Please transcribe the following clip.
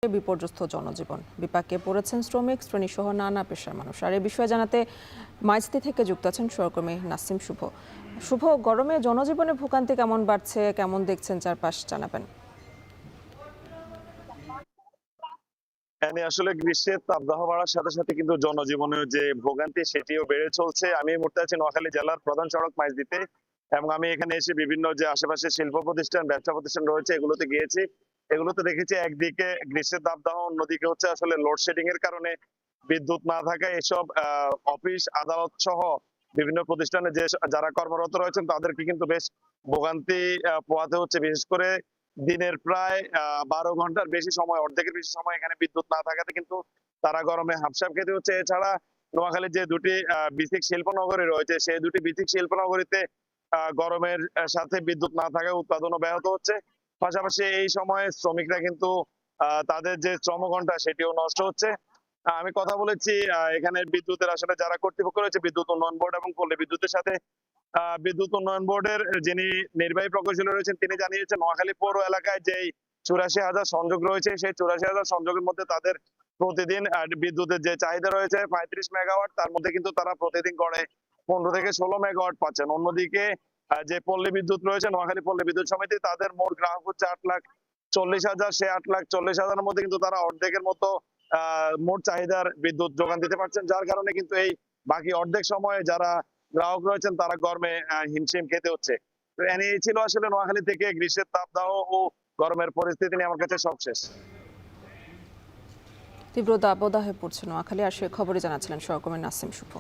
বিপর্যস্ত জনজীবন, বিপাকে পড়েছেন শ্রমিক শ্রেণী সহ নানা পেশার মানুষ। আর এই বিষয়ে জানাতে মাইজদি থেকে যুক্ত আছেন সহকর্মী নাসিম শুভ। শুভ, গরমে জনজীবনে ভোগান্তি কেমন বাড়ছে, কেমন দেখছেন চারপাশ, জানাবেন। আসলে গ্রীষ্মের তাপদাহ বাড়ার সাথে সাথে কিন্তু জনজীবনের যে ভোগান্তি সেটিও বেড়ে চলছে। আমি এই মুহূর্তে আছি নোয়াখালী জেলার প্রধান সড়ক মাইজদিতে, এবং আমি এখানে এসে বিভিন্ন যে আশেপাশে শিল্প প্রতিষ্ঠান, ব্যবসা প্রতিষ্ঠান রয়েছে এগুলোতে গিয়েছি। এগুলোতে দেখেছি একদিকে গ্রীষ্মের তাপদাহ, অন্যদিকে হচ্ছে আসলে লোডশেডিং এর কারণে বিদ্যুৎ না থাকায় এসব অফিস আদালত সহ বিভিন্ন প্রতিষ্ঠানে যে যারা কর্মরত রয়েছেন তাদেরকে কিন্তু বেশ ভোগান্তি পোহাতে হচ্ছে। বিশেষ করে দিনের প্রায় 12 ঘন্টার বেশি সময়, অর্ধেকের বেশি সময় এখানে বিদ্যুৎ না থাকাতে কিন্তু তারা গরমে হাঁফসাপ খেতে হচ্ছে। এছাড়া নোয়াখালীর যে দুটি বিসিক শিল্পনগরী রয়েছে, সেই দুটি বিসিক শিল্পনগরীতে গরমের সাথে বিদ্যুৎ না থাকায় উৎপাদনও ব্যাহত হচ্ছে। পাশাপাশি এই সময়ে শ্রমিকরা কিন্তু তাদের যে শ্রমঘণ্টা সেটিও নষ্ট হচ্ছে। আমি কথা বলেছি এখানে বিদ্যুতের আসলে যারা কর্তৃপক্ষ রয়েছে, বিদ্যুৎ উন্নয়ন বোর্ড এবং পল্লী বিদ্যুতের সাথে। বিদ্যুৎ উন্নয়ন বোর্ডের যিনি নির্বাহী প্রকৌশলী রয়েছেন তিনি জানিয়েছেন নোয়াখালী পৌর এলাকায় যেই 84,000 সংযোগ রয়েছে, সেই 84,000 সংযোগের মধ্যে তাদের প্রতিদিন বিদ্যুতের যে চাহিদা রয়েছে 35 মেগাওয়াট, তার মধ্যে কিন্তু তারা প্রতিদিন গড়ে 15 থেকে 16 মেগাওয়াট পাচ্ছেন। অন্যদিকে যে পল্লী বিদ্যুৎ রয়েছে, নোয়াখালী পল্লী বিদ্যুৎ সমিতি, তাদের মোট গ্রাহক হচ্ছে 8,40,000। সে 8,40,000-এর মধ্যে কিন্তু তারা অর্ধেকের মতো মোট চাহিদার বিদ্যুৎ যোগান দিতে পারছেন, যার কারণে কিন্তু এই বাকি অর্ধেক সময়ে যারা গ্রাহক রয়েছেন তারা গরমে হিমশিম খেতে হচ্ছে। তো এই ছিল আসলে নোয়াখালী থেকে গ্রীষ্মের তাপদাহ ও গরমের পরিস্থিতি নিয়ে আমার কাছে সবশেষ। তীব্র দাবদাহে পড়ছে নোয়াখালী, আর সে খবরে জানাচ্ছিলেন সহকর্মী নাসিম শুভ।